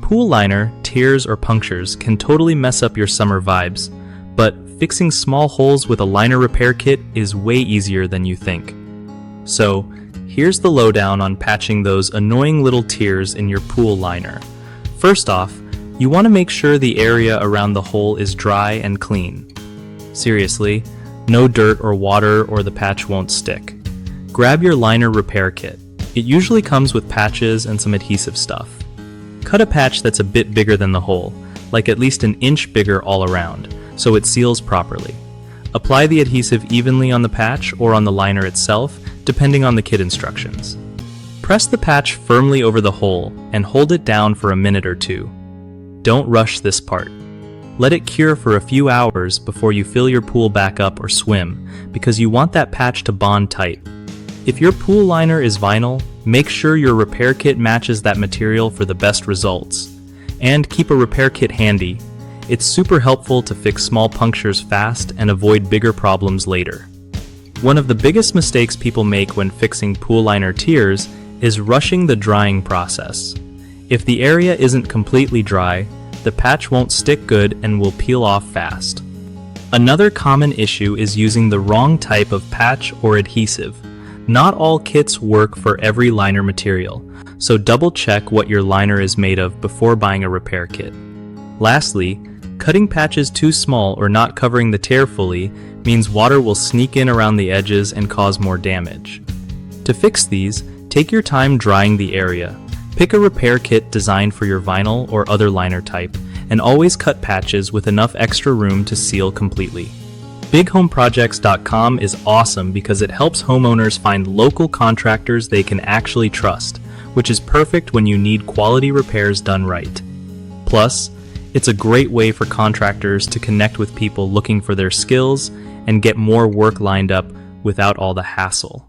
pool liner, tears, or punctures can totally mess up your summer vibes, but fixing small holes with a liner repair kit is way easier than you think. So, here's the lowdown on patching those annoying little tears in your pool liner. First off, you want to make sure the area around the hole is dry and clean. Seriously, no dirt or water or the patch won't stick. Grab your liner repair kit. It usually comes with patches and some adhesive stuff. Cut a patch that's a bit bigger than the hole, like at least 1 inch bigger all around, so it seals properly. Apply the adhesive evenly on the patch or on the liner itself, depending on the kit instructions. Press the patch firmly over the hole and hold it down for a minute or two. Don't rush this part. Let it cure for a few hours before you fill your pool back up or swim, because you want that patch to bond tight. If your pool liner is vinyl, make sure your repair kit matches that material for the best results. And keep a repair kit handy. It's super helpful to fix small punctures fast and avoid bigger problems later. One of the biggest mistakes people make when fixing pool liner tears is rushing the drying process. If the area isn't completely dry, the patch won't stick good and will peel off fast. Another common issue is using the wrong type of patch or adhesive. Not all kits work for every liner material, so double check what your liner is made of before buying a repair kit. Lastly, cutting patches too small or not covering the tear fully means water will sneak in around the edges and cause more damage. To fix these, take your time drying the area. Pick a repair kit designed for your vinyl or other liner type, and always cut patches with enough extra room to seal completely. BigHomeProjects.com is awesome because it helps homeowners find local contractors they can actually trust, which is perfect when you need quality repairs done right. Plus, it's a great way for contractors to connect with people looking for their skills and get more work lined up without all the hassle.